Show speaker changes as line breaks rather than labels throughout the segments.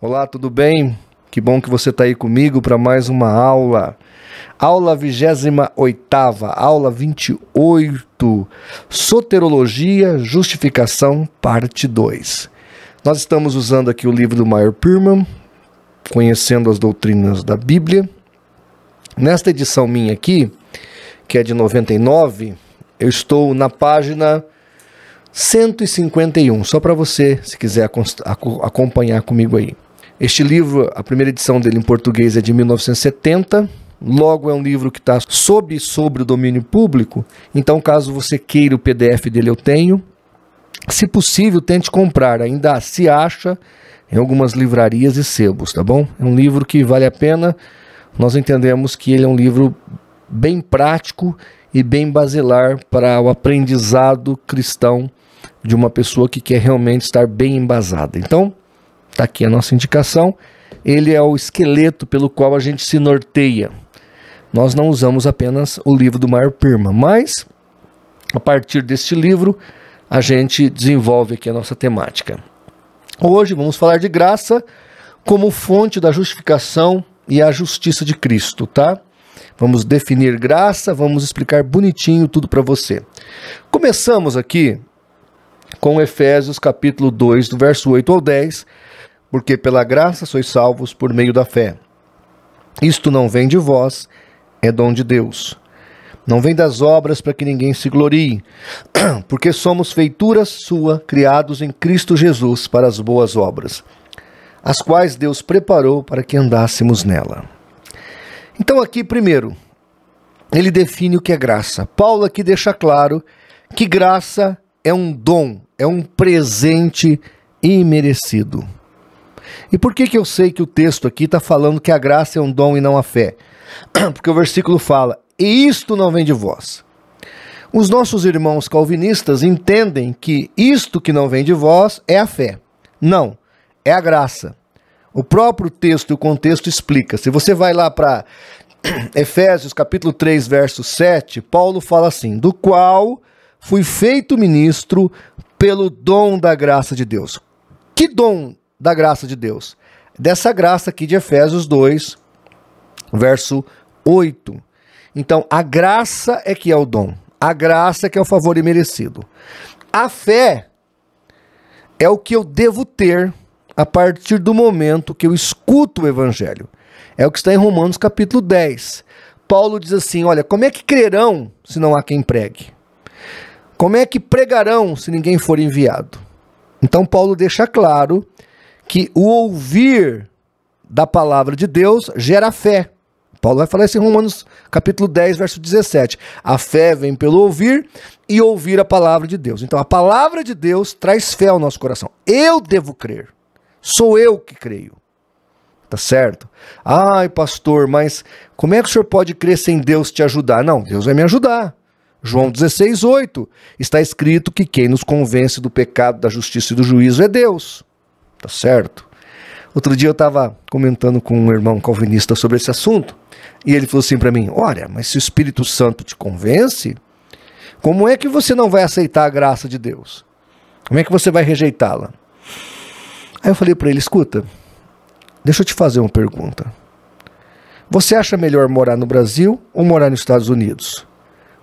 Olá, tudo bem? Que bom que você está aí comigo para mais uma aula. Aula 28ª, aula 28, Soterologia, Justificação, parte 2. Nós estamos usando aqui o livro do Meyer Pearman, Conhecendo as Doutrinas da Bíblia. Nesta edição minha aqui, que é de 99, eu estou na página 151, só para você, se quiser acompanhar comigo aí. Este livro, a primeira edição dele em português é de 1970, logo é um livro que está sobre o domínio público, então caso você queira o PDF dele eu tenho. Se possível, tente comprar, ainda se acha em algumas livrarias e sebos, tá bom? É um livro que vale a pena, nós entendemos que ele é um livro bem prático e bem basilar para o aprendizado cristão de uma pessoa que quer realmente estar bem embasada. Então, está aqui a nossa indicação. Ele é o esqueleto pelo qual a gente se norteia. Nós não usamos apenas o livro do Meyer Pearman, mas a partir deste livro a gente desenvolve aqui a nossa temática. Hoje vamos falar de graça como fonte da justificação e a justiça de Cristo, tá? Vamos definir graça, vamos explicar bonitinho tudo para você. Começamos aqui com Efésios capítulo 2, do verso 8 ao 10, porque pela graça sois salvos por meio da fé. Isto não vem de vós, é dom de Deus. Não vem das obras para que ninguém se glorie, porque somos feitura sua, criados em Cristo Jesus para as boas obras, as quais Deus preparou para que andássemos nela. Então aqui, primeiro, ele define o que é graça. Paulo aqui deixa claro que graça é um dom, é um presente imerecido. E por que eu sei que o texto aqui está falando que a graça é um dom e não a fé? Porque o versículo fala, e isto não vem de vós. Os nossos irmãos calvinistas entendem que isto que não vem de vós é a fé. Não, é a graça. O próprio texto e o contexto explica. Se você vai lá para Efésios capítulo 3, verso 7, Paulo fala assim, do qual fui feito ministro pelo dom da graça de Deus. Que dom da graça de Deus? Dessa graça aqui de Efésios 2, verso 8. Então, a graça é que é o dom. A graça é que é o favor imerecido. A fé é o que eu devo ter a partir do momento que eu escuto o evangelho. É o que está em Romanos capítulo 10. Paulo diz assim, olha, como é que crerão se não há quem pregue? Como é que pregarão se ninguém for enviado? Então Paulo deixa claro que o ouvir da palavra de Deus gera fé. Paulo vai falar isso em Romanos capítulo 10, verso 17. A fé vem pelo ouvir e ouvir a palavra de Deus. Então a palavra de Deus traz fé ao nosso coração. Eu devo crer. Sou eu que creio. Tá certo? Ai, pastor, mas como é que o senhor pode crer sem Deus te ajudar? Não, Deus vai me ajudar. João 16, 8. Está escrito que quem nos convence do pecado, da justiça e do juízo é Deus. Tá certo? Outro dia eu estava comentando com um irmão calvinista sobre esse assunto, e ele falou assim para mim, olha, mas se o Espírito Santo te convence, como é que você não vai aceitar a graça de Deus? Como é que você vai rejeitá-la? Aí eu falei para ele, escuta, deixa eu te fazer uma pergunta. Você acha melhor morar no Brasil ou morar nos Estados Unidos?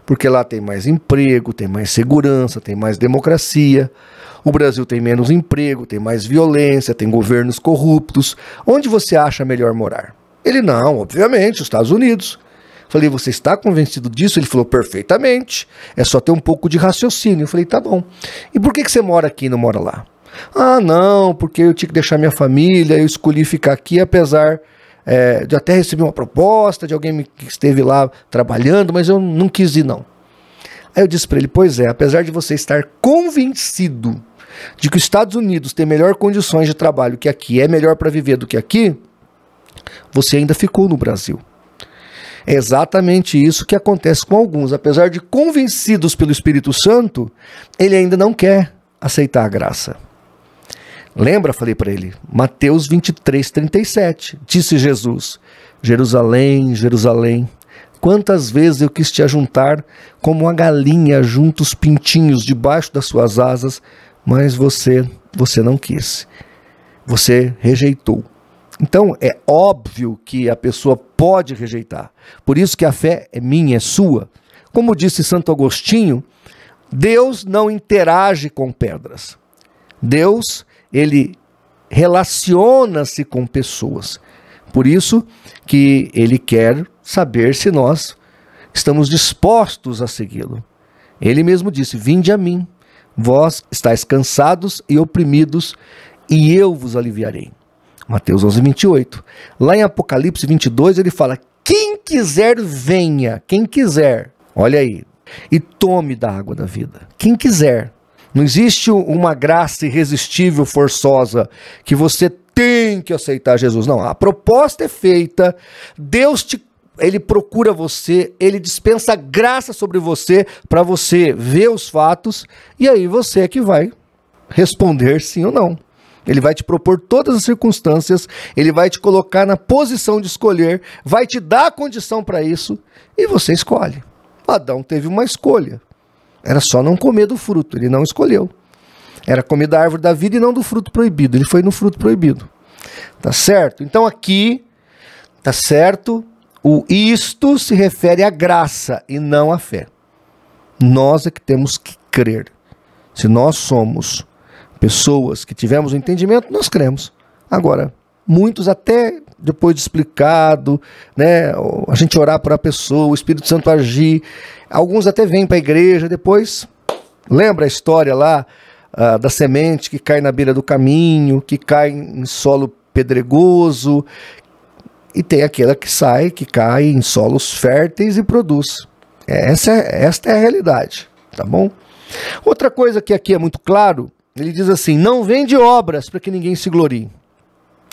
Porque lá tem mais emprego, tem mais segurança, tem mais democracia. O Brasil tem menos emprego, tem mais violência, tem governos corruptos. Onde você acha melhor morar? Ele, não, obviamente, os Estados Unidos. Falei, você está convencido disso? Ele falou, perfeitamente. É só ter um pouco de raciocínio. Eu falei, tá bom. E por que você mora aqui e não mora lá? Ah, não, porque eu tinha que deixar minha família, eu escolhi ficar aqui, apesar de até receber uma proposta de alguém que esteve lá trabalhando, mas eu não quis ir, não. Aí eu disse para ele, pois é, apesar de você estar convencido de que os Estados Unidos têm melhores condições de trabalho que aqui, é melhor para viver do que aqui, você ainda ficou no Brasil. É exatamente isso que acontece com alguns. Apesar de convencidos pelo Espírito Santo, ele ainda não quer aceitar a graça. Lembra, falei para ele, Mateus 23, 37, disse Jesus, Jerusalém, Jerusalém, quantas vezes eu quis te ajuntar como uma galinha junta os pintinhos debaixo das suas asas, mas você não quis. você rejeitou. Então é óbvio que a pessoa pode rejeitar. Por isso que a fé é minha, é sua. Como disse Santo Agostinho, Deus não interage com pedras. Deus, ele relaciona-se com pessoas. Por isso que ele quer saber se nós estamos dispostos a segui-lo. Ele mesmo disse: vinde a mim, vós estáis cansados e oprimidos, e eu vos aliviarei. Mateus 11:28. Lá em Apocalipse 22 ele fala: quem quiser venha, quem quiser, olha aí, e tome da água da vida. Quem quiser. Não existe uma graça irresistível, forçosa, que você tem que aceitar Jesus. Não, a proposta é feita, Deus ele procura você, ele dispensa graça sobre você, para você ver os fatos, e aí você é que vai responder sim ou não. Ele vai te propor todas as circunstâncias, ele vai te colocar na posição de escolher, vai te dar a condição para isso, e você escolhe. Adão teve uma escolha. Era só não comer do fruto, ele não escolheu. Era comer da árvore da vida e não do fruto proibido, ele foi no fruto proibido. Tá certo? Então aqui, tá certo, o isto se refere à graça e não à fé. Nós é que temos que crer. Se nós somos pessoas que tivemos o entendimento, nós cremos. Agora, muitos até depois de explicado, né, a gente orar para a pessoa, o Espírito Santo agir, alguns até vêm para a igreja, depois lembra a história lá da semente que cai na beira do caminho, que cai em solo pedregoso, e tem aquela que sai, que cai em solos férteis e produz. Esta é a realidade, tá bom? Outra coisa que aqui é muito claro, ele diz assim: não vende obras para que ninguém se glorie.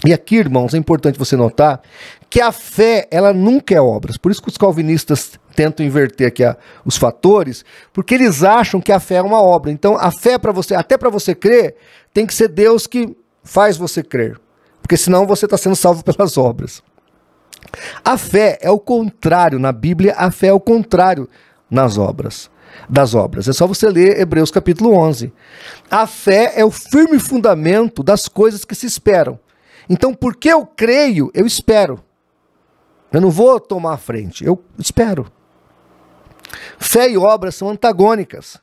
E aqui, irmãos, é importante você notar que a fé, ela nunca é obras. Por isso que os calvinistas tentam inverter aqui os fatores, porque eles acham que a fé é uma obra. Então, a fé para você, até para você crer, tem que ser Deus que faz você crer. Porque senão você está sendo salvo pelas obras. A fé é o contrário. Na Bíblia, a fé é o contrário das obras. É só você ler Hebreus capítulo 11. A fé é o firme fundamento das coisas que se esperam. Então, porque eu creio, eu espero. Eu não vou tomar a frente, eu espero. Fé e obras são antagônicas.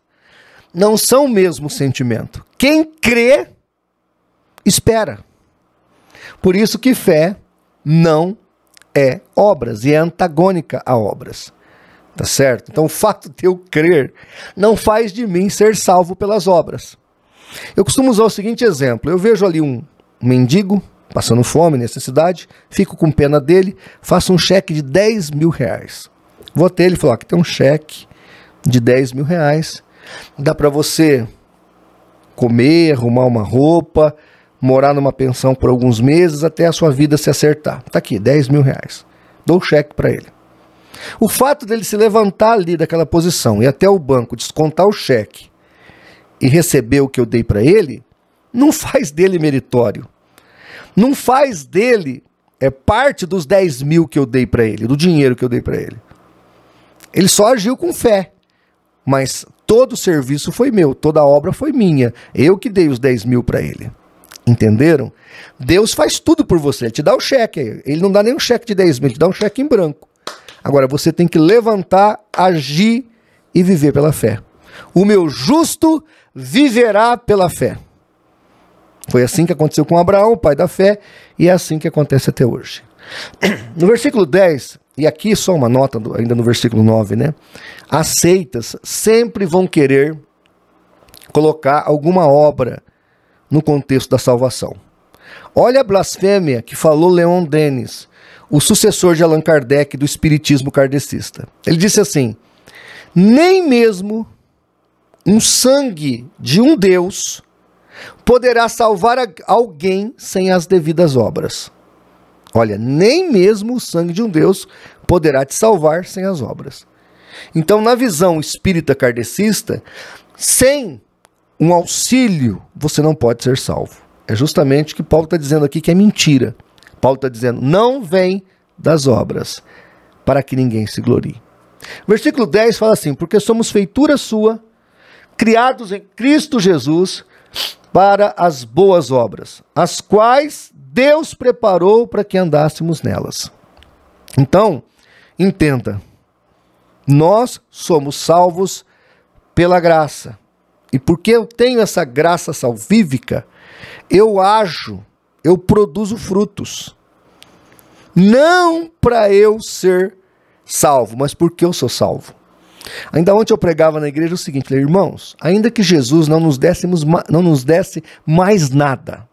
Não são o mesmo sentimento. Quem crê, espera. Por isso que fé não é obras e é antagônica a obras. Tá certo? Então, o fato de eu crer não faz de mim ser salvo pelas obras. Eu costumo usar o seguinte exemplo. Eu vejo ali um mendigo passando fome, necessidade, fico com pena dele, faço um cheque de 10 mil reais. Vou até ele e falo: aqui tem um cheque de 10 mil reais, dá para você comer, arrumar uma roupa, morar numa pensão por alguns meses até a sua vida se acertar. Tá aqui, 10 mil reais. Dou o cheque para ele. O fato dele se levantar ali daquela posição e até o banco descontar o cheque e receber o que eu dei para ele, não faz dele meritório. Não faz dele parte dos 10 mil que eu dei para ele, do dinheiro que eu dei para ele. Ele só agiu com fé, mas todo o serviço foi meu, toda a obra foi minha. Eu que dei os 10 mil para ele. Entenderam? Deus faz tudo por você, ele te dá o cheque. Ele não dá nem um cheque de 10 mil, ele te dá um cheque em branco. Agora você tem que levantar, agir e viver pela fé. O meu justo viverá pela fé. Foi assim que aconteceu com Abraão, o pai da fé, e é assim que acontece até hoje. No versículo 10, e aqui só uma nota, ainda no versículo 9, né? As seitas sempre vão querer colocar alguma obra no contexto da salvação. Olha a blasfêmia que falou Leon Denis, o sucessor de Allan Kardec do espiritismo kardecista. Ele disse assim: nem mesmo um sangue de um Deus poderá salvar alguém sem as devidas obras. Olha, nem mesmo o sangue de um Deus poderá te salvar sem as obras. Então, na visão espírita kardecista, sem um auxílio, você não pode ser salvo. É justamente o que Paulo está dizendo aqui, que é mentira. Paulo está dizendo: não vem das obras, para que ninguém se glorie. Versículo 10 fala assim: porque somos feitura sua, criados em Cristo Jesus, para as boas obras, as quais Deus preparou para que andássemos nelas. Então, entenda, nós somos salvos pela graça. E porque eu tenho essa graça salvífica, eu ajo, eu produzo frutos. Não para eu ser salvo, mas porque eu sou salvo. Ainda ontem eu pregava na igreja o seguinte, irmãos, ainda que Jesus não nos desse mais nada,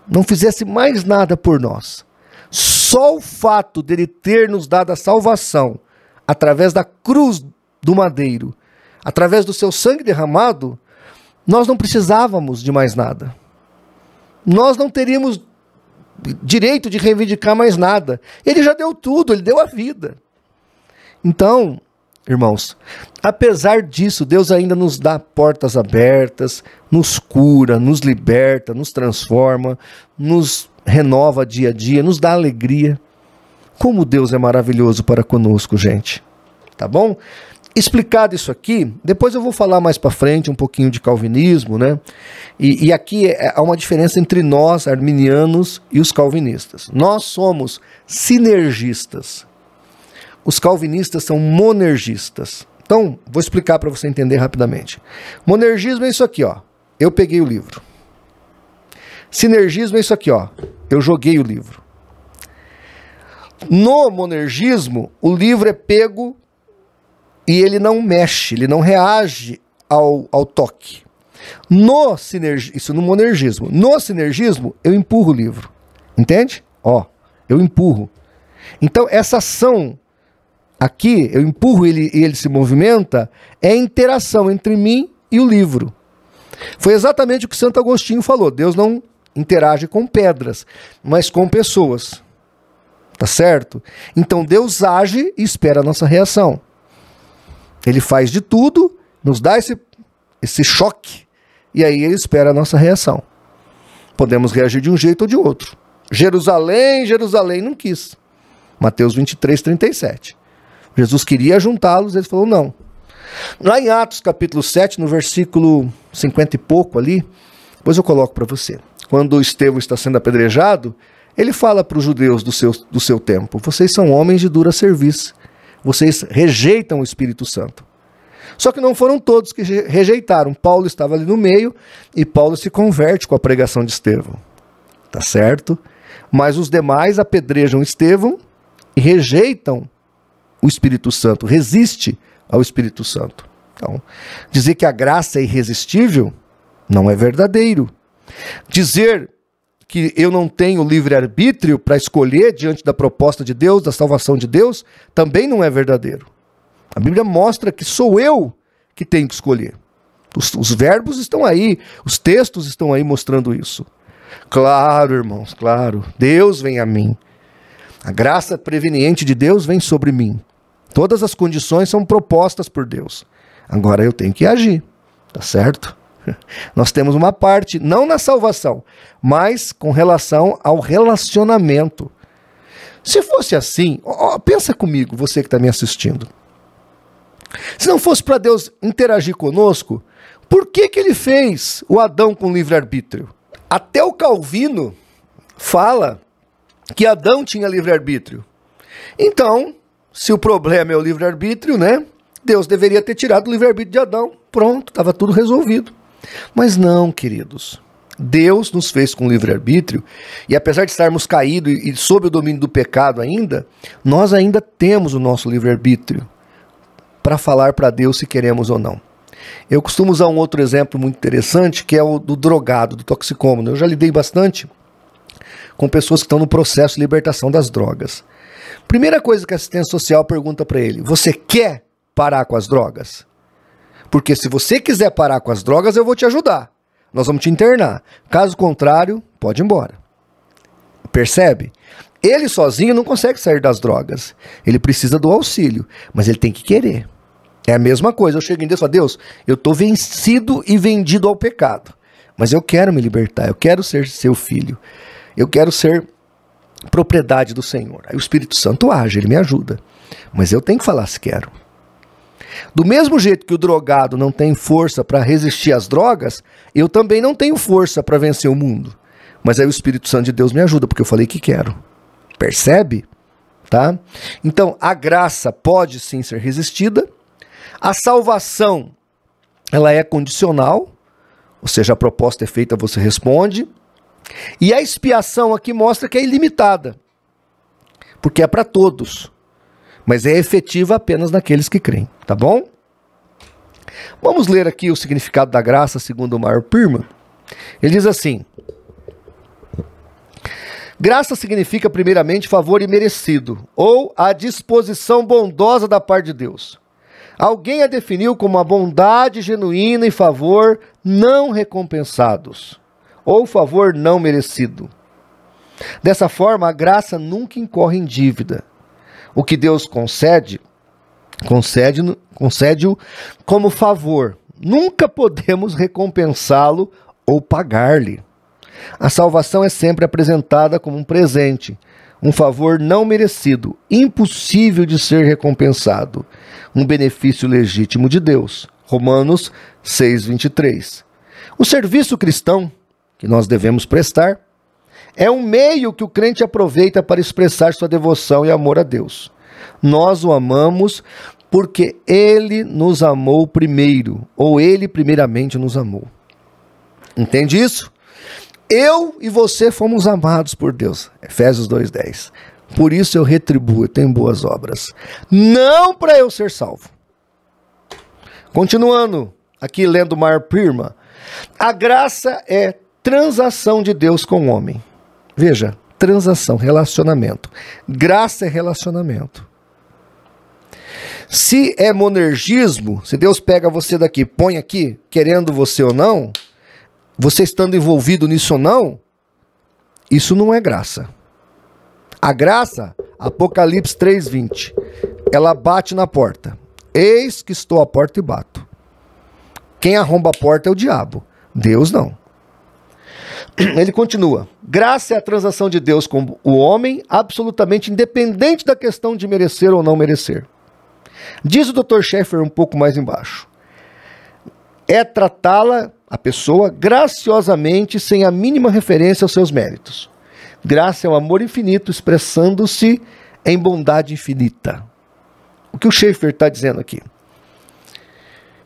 não fizesse mais nada por nós, só o fato dele ter nos dado a salvação através da cruz do madeiro, através do seu sangue derramado, nós não precisávamos de mais nada. Nós não teríamos direito de reivindicar mais nada. Ele já deu tudo, ele deu a vida. Então, irmãos, apesar disso, Deus ainda nos dá portas abertas, nos cura, nos liberta, nos transforma, nos renova dia a dia, nos dá alegria. Como Deus é maravilhoso para conosco, gente. Tá bom? Explicado isso aqui, depois eu vou falar mais para frente um pouquinho de calvinismo, né? E aqui há uma diferença entre nós, arminianos, e os calvinistas. Nós somos sinergistas. Os calvinistas são monergistas. Então, vou explicar para você entender rapidamente. Monergismo é isso aqui, ó. Eu peguei o livro. Sinergismo é isso aqui, ó. Eu joguei o livro. No monergismo, o livro é pego e ele não mexe, ele não reage ao toque. Isso no monergismo. No sinergismo, eu empurro o livro. Entende? Ó, eu empurro. Então, essa ação aqui, eu empurro ele e ele se movimenta, é interação entre mim e o livro. Foi exatamente o que Santo Agostinho falou. Deus não interage com pedras, mas com pessoas. Tá certo? Então, Deus age e espera a nossa reação. Ele faz de tudo, nos dá esse choque, e aí ele espera a nossa reação. Podemos reagir de um jeito ou de outro. Jerusalém, Jerusalém não quis. Mateus 23, 37. Jesus queria juntá-los, ele falou não. Lá em Atos capítulo 7, no versículo 50 e pouco ali, depois eu coloco para você. Quando Estevão está sendo apedrejado, ele fala para os judeus do seu tempo, vocês são homens de dura serviço. Vocês rejeitam o Espírito Santo. Só que não foram todos que rejeitaram. Paulo estava ali no meio e Paulo se converte com a pregação de Estevão. Tá certo? Mas os demais apedrejam Estevão e rejeitam o Espírito Santo, resiste ao Espírito Santo. Então, dizer que a graça é irresistível não é verdadeiro. Dizer que eu não tenho livre-arbítrio para escolher diante da proposta de Deus, da salvação de Deus, também não é verdadeiro. A Bíblia mostra que sou eu que tenho que escolher. Os verbos estão aí, os textos estão aí mostrando isso. Claro, irmãos, claro, Deus vem a mim. A graça preveniente de Deus vem sobre mim. Todas as condições são propostas por Deus. Agora eu tenho que agir, tá certo? Nós temos uma parte, não na salvação, mas com relação ao relacionamento. Se fosse assim, pensa comigo, você que está me assistindo. Se não fosse para Deus interagir conosco, por que ele fez o Adão com livre-arbítrio? Até o Calvino fala que Adão tinha livre-arbítrio. Então, se o problema é o livre-arbítrio, né? Deus deveria ter tirado o livre-arbítrio de Adão. Pronto, estava tudo resolvido. Mas não, queridos. Deus nos fez com livre-arbítrio e apesar de estarmos caídos e sob o domínio do pecado ainda, nós ainda temos o nosso livre-arbítrio para falar para Deus se queremos ou não. Eu costumo usar um outro exemplo muito interessante, que é o do drogado, do toxicômano. Eu já lidei bastante com pessoas que estão no processo de libertação das drogas. Primeira coisa que a assistência social pergunta para ele: você quer parar com as drogas? Porque se você quiser parar com as drogas, eu vou te ajudar. Nós vamos te internar. Caso contrário, pode ir embora. Percebe? Ele sozinho não consegue sair das drogas. Ele precisa do auxílio, mas ele tem que querer. É a mesma coisa. Eu chego em Deus e falo: Deus, eu estou vencido e vendido ao pecado, mas eu quero me libertar, eu quero ser seu filho, eu quero ser propriedade do Senhor. Aí o Espírito Santo age, ele me ajuda. Mas eu tenho que falar se quero. Do mesmo jeito que o drogado não tem força para resistir às drogas, eu também não tenho força para vencer o mundo. Mas aí o Espírito Santo de Deus me ajuda, porque eu falei que quero. Percebe? Tá? Então, a graça pode sim ser resistida. A salvação, ela é condicional, ou seja, a proposta é feita, você responde. E a expiação aqui mostra que é ilimitada, porque é para todos, mas é efetiva apenas naqueles que creem, tá bom? Vamos ler aqui o significado da graça segundo o Meyer Pearman. Ele diz assim: graça significa primeiramente favor imerecido, ou a disposição bondosa da parte de Deus. Alguém a definiu como a bondade genuína e favor não recompensados, ou favor não merecido. Dessa forma, a graça nunca incorre em dívida. O que Deus concede-o como favor. Nunca podemos recompensá-lo ou pagar-lhe. A salvação é sempre apresentada como um presente, um favor não merecido, impossível de ser recompensado, um benefício legítimo de Deus. Romanos 6:23. O serviço cristão que nós devemos prestar é um meio que o crente aproveita para expressar sua devoção e amor a Deus. Nós o amamos porque Ele nos amou primeiro, ou Ele primeiramente nos amou. Entende isso? Eu e você fomos amados por Deus. Efésios 2:10. Por isso eu retribuo, eu tenho boas obras. Não para eu ser salvo. Continuando, aqui lendo Meyer Pearman. A graça é transação de Deus com o homem. Veja, transação, relacionamento. Graça é relacionamento. Se é monergismo, se Deus pega você daqui, põe aqui, querendo você ou não, você estando envolvido nisso ou não, isso não é graça. A graça, Apocalipse 3:20, ela bate na porta. Eis que estou à porta e bato. Quem arromba a porta é o diabo, Deus não. Ele continua: graça é a transação de Deus com o homem, absolutamente independente da questão de merecer ou não merecer. Diz o Dr. Schaeffer um pouco mais embaixo: é tratá-la, a pessoa, graciosamente, sem a mínima referência aos seus méritos. Graça é o amor infinito expressando-se em bondade infinita. O que o Schaeffer está dizendo aqui?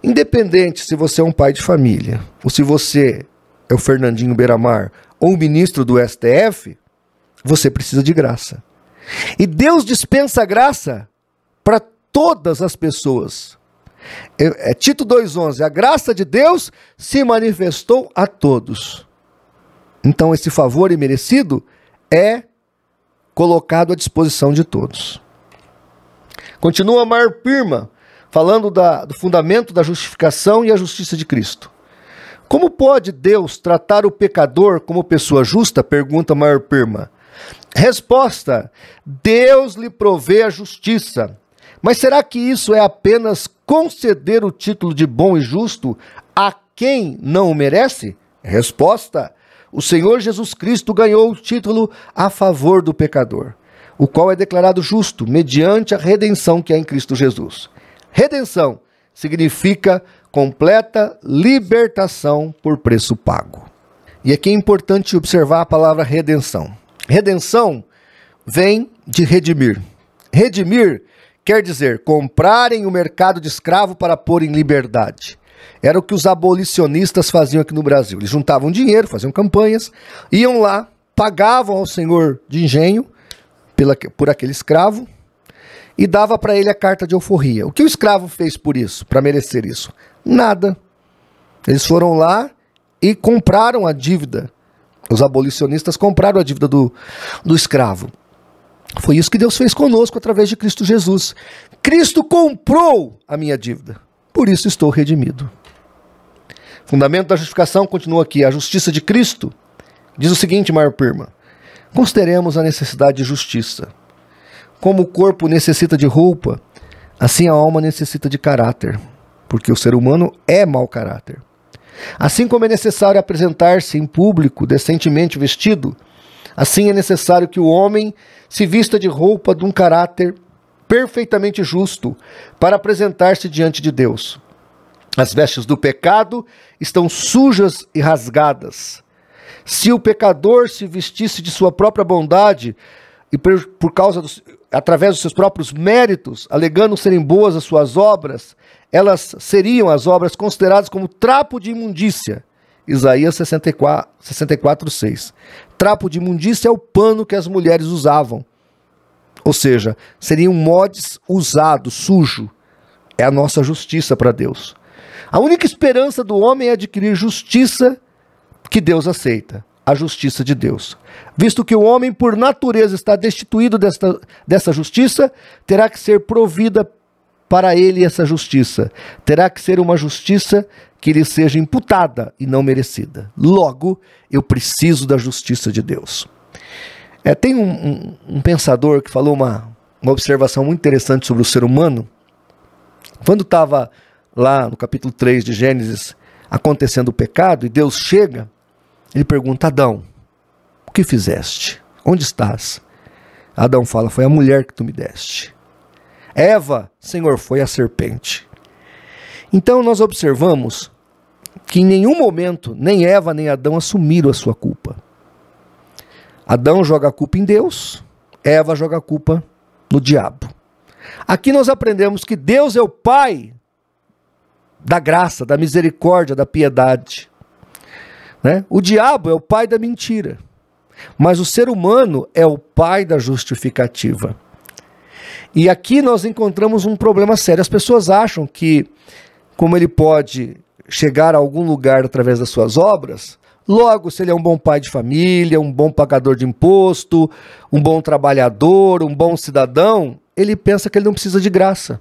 Independente se você é um pai de família, ou se você é o Fernandinho Beiramar, ou o ministro do STF, você precisa de graça. E Deus dispensa graça para todas as pessoas. Tito 2:11, a graça de Deus se manifestou a todos. Então esse favor imerecido é colocado à disposição de todos. Continua Meyer Pearman falando do fundamento da justificação e a justiça de Cristo. Como pode Deus tratar o pecador como pessoa justa? Pergunta Meyer Pearman. Resposta: Deus lhe provê a justiça. Mas será que isso é apenas conceder o título de bom e justo a quem não o merece? Resposta: o Senhor Jesus Cristo ganhou o título a favor do pecador, o qual é declarado justo mediante a redenção que é em Cristo Jesus. Redenção significa completa libertação por preço pago. E aqui é importante observar a palavra redenção. Redenção vem de redimir. Redimir quer dizer comprar em um mercado de escravo para pôr em liberdade. Era o que os abolicionistas faziam aqui no Brasil. Eles juntavam dinheiro, faziam campanhas, iam lá, pagavam ao senhor de engenho por aquele escravo e dava para ele a carta de alforria. O que o escravo fez por isso, para merecer isso? Nada. Eles foram lá e compraram a dívida. Os abolicionistas compraram a dívida do escravo. Foi isso que Deus fez conosco através de Cristo Jesus. Cristo comprou a minha dívida. Por isso estou redimido. Fundamento da justificação continua aqui. A justiça de Cristo diz o seguinte, Meyer Pearman: consideremos a necessidade de justiça. Como o corpo necessita de roupa, assim a alma necessita de caráter, porque o ser humano é mau caráter. Assim como é necessário apresentar-se em público decentemente vestido, assim é necessário que o homem se vista de roupa de um caráter perfeitamente justo, para apresentar-se diante de Deus. As vestes do pecado estão sujas e rasgadas. Se o pecador se vestisse de sua própria bondade e através dos seus próprios méritos, alegando serem boas as suas obras, elas seriam as obras consideradas como trapo de imundícia. Isaías 64:6. Trapo de imundícia é o pano que as mulheres usavam. Ou seja, seria um mods usado, sujo. É a nossa justiça para Deus. A única esperança do homem é adquirir justiça que Deus aceita, a justiça de Deus. Visto que o homem, por natureza, está destituído dessa justiça, terá que ser provida para ele essa justiça. Terá que ser uma justiça que lhe seja imputada e não merecida. Logo, eu preciso da justiça de Deus. Tem um pensador que falou uma observação muito interessante sobre o ser humano. Quando estava lá no capítulo 3 de Gênesis, acontecendo o pecado, e Deus chega, ele pergunta: Adão, o que fizeste? Onde estás? Adão fala: foi a mulher que tu me deste. Eva, Senhor, foi a serpente. Então nós observamos que em nenhum momento, nem Eva nem Adão assumiram a sua culpa. Adão joga a culpa em Deus, Eva joga a culpa no diabo. Aqui nós aprendemos que Deus é o Pai da graça, da misericórdia, da piedade. O diabo é o pai da mentira, mas o ser humano é o pai da justificativa. E aqui nós encontramos um problema sério. As pessoas acham que, como ele pode chegar a algum lugar através das suas obras, logo, se ele é um bom pai de família, um bom pagador de imposto, um bom trabalhador, um bom cidadão, ele pensa que ele não precisa de graça.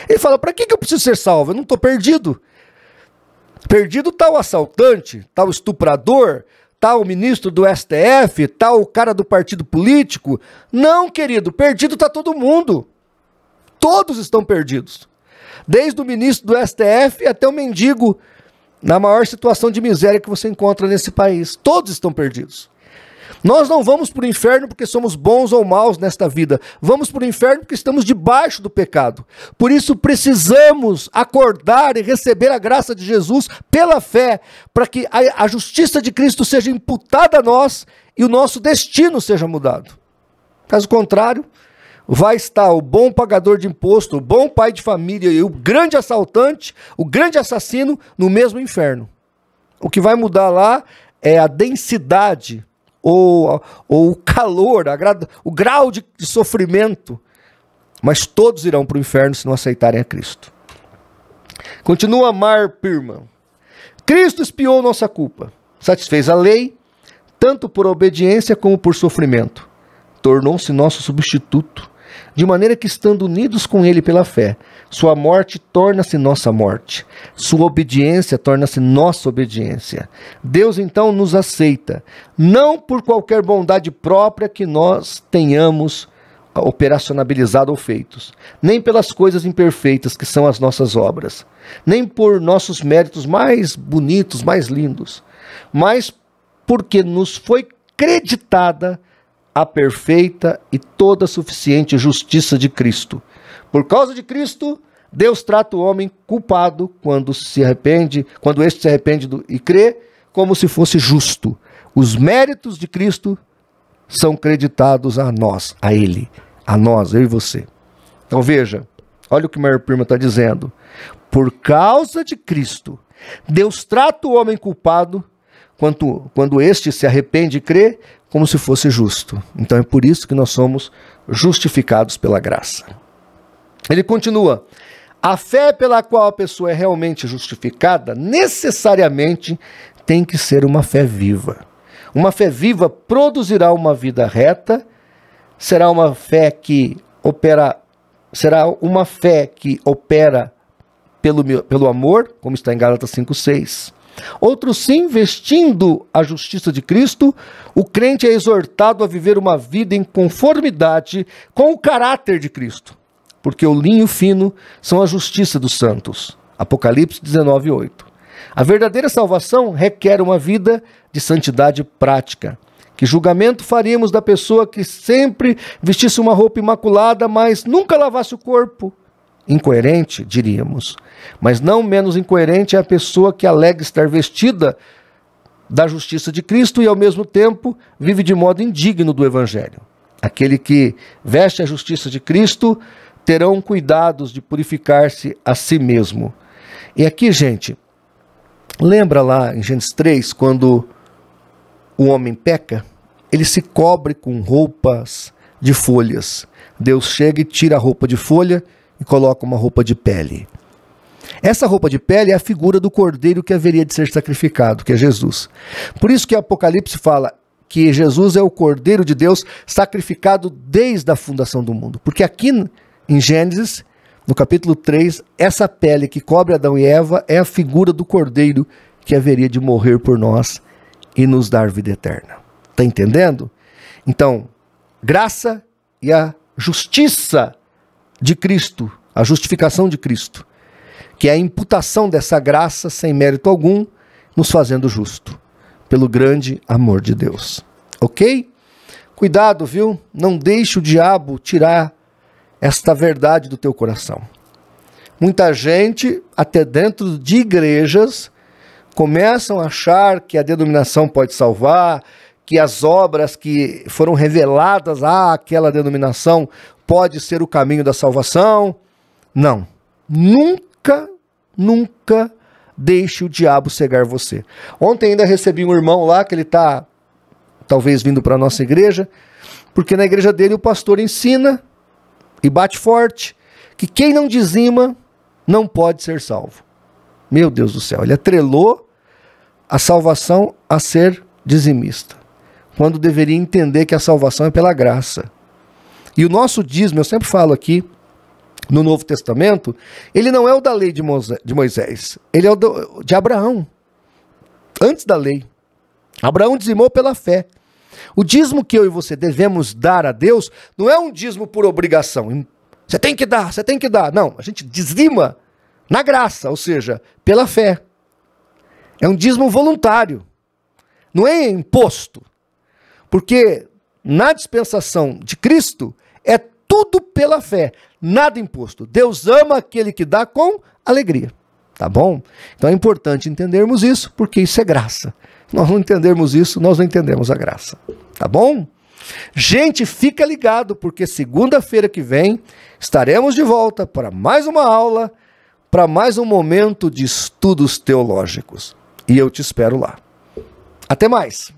Ele fala: para que eu preciso ser salvo? Eu não estou perdido. Perdido está o assaltante, está o estuprador, está o ministro do STF, está o cara do partido político. Não, querido, perdido está todo mundo. Todos estão perdidos. Desde o ministro do STF até o mendigo na maior situação de miséria que você encontra nesse país. Todos estão perdidos. Nós não vamos para o inferno porque somos bons ou maus nesta vida. Vamos para o inferno porque estamos debaixo do pecado. Por isso precisamos acordar e receber a graça de Jesus pela fé, para que a justiça de Cristo seja imputada a nós e o nosso destino seja mudado. Caso contrário, vai estar o bom pagador de imposto, o bom pai de família e o grande assaltante, o grande assassino no mesmo inferno. O que vai mudar lá é a densidade ou o calor, o grau de sofrimento, mas todos irão para o inferno se não aceitarem a Cristo. Continua Mar Pirman. Cristo expiou nossa culpa, satisfez a lei, tanto por obediência como por sofrimento. Tornou-se nosso substituto, de maneira que, estando unidos com ele pela fé, sua morte torna-se nossa morte, sua obediência torna-se nossa obediência. Deus então nos aceita, não por qualquer bondade própria que nós tenhamos operacionalizado ou feitos, nem pelas coisas imperfeitas que são as nossas obras, nem por nossos méritos mais bonitos, mais lindos, mas porque nos foi creditada a perfeita e toda suficiente justiça de Cristo. Por causa de Cristo, Deus trata o homem culpado quando este se arrepende e crê, como se fosse justo. Os méritos de Cristo são creditados a nós, a Ele, a nós, eu e você. Então veja, olha o que Mary Pirman está dizendo. Por causa de Cristo, Deus trata o homem culpado quando este se arrepende e crê, como se fosse justo. Então é por isso que nós somos justificados pela graça. Ele continua: a fé pela qual a pessoa é realmente justificada necessariamente tem que ser uma fé viva. Uma fé viva produzirá uma vida reta, será uma fé que opera pelo amor, como está em Gálatas 5:6. Outro sim, vestindo a justiça de Cristo, o crente é exortado a viver uma vida em conformidade com o caráter de Cristo, porque o linho fino são a justiça dos santos. Apocalipse 19:8. A verdadeira salvação requer uma vida de santidade prática, Que julgamento faríamos da pessoa que sempre vestisse uma roupa imaculada, mas nunca lavasse o corpo? Incoerente, diríamos. Mas não menos incoerente é a pessoa que alega estar vestida da justiça de Cristo e, ao mesmo tempo, vive de modo indigno do Evangelho. Aquele que veste a justiça de Cristo terão cuidados de purificar-se a si mesmo. E aqui, gente, lembra lá em Gênesis 3, quando o homem peca, ele se cobre com roupas de folhas. Deus chega e tira a roupa de folha e coloca uma roupa de pele. Essa roupa de pele é a figura do cordeiro que haveria de ser sacrificado, que é Jesus. Por isso que Apocalipse fala que Jesus é o cordeiro de Deus sacrificado desde a fundação do mundo. Porque aqui em Gênesis, no capítulo 3, essa pele que cobre Adão e Eva é a figura do cordeiro que haveria de morrer por nós e nos dar vida eterna. Está entendendo? Então, graça e a justiça de Cristo, a justificação de Cristo, que é a imputação dessa graça sem mérito algum, nos fazendo justo, pelo grande amor de Deus. Ok? Cuidado, viu? Não deixe o diabo tirar esta verdade do teu coração. Muita gente, até dentro de igrejas, começam a achar que a denominação pode salvar, que as obras que foram reveladas àquela denominação pode ser o caminho da salvação. Não. Nunca deixe o diabo cegar você. Ontem ainda recebi um irmão lá, que ele está talvez vindo para a nossa igreja, porque na igreja dele o pastor ensina e bate forte que quem não dizima não pode ser salvo. Meu Deus do céu, ele atrelou a salvação a ser dizimista, quando deveria entender que a salvação é pela graça. E o nosso dízimo, eu sempre falo aqui, no Novo Testamento, ele não é o da lei de Moisés, ele é o de Abraão, antes da lei. Abraão dizimou pela fé. O dízimo que eu e você devemos dar a Deus não é um dízimo por obrigação. Você tem que dar, você tem que dar. Não, a gente dizima na graça, ou seja, pela fé. É um dízimo voluntário, não é imposto. Porque na dispensação de Cristo é tudo pela fé, nada imposto. Deus ama aquele que dá com alegria, tá bom? Então é importante entendermos isso, porque isso é graça. Se nós não entendermos isso, nós não entendemos a graça, tá bom? Gente, fica ligado, porque segunda-feira que vem estaremos de volta para mais uma aula, para mais um momento de estudos teológicos. E eu te espero lá. Até mais!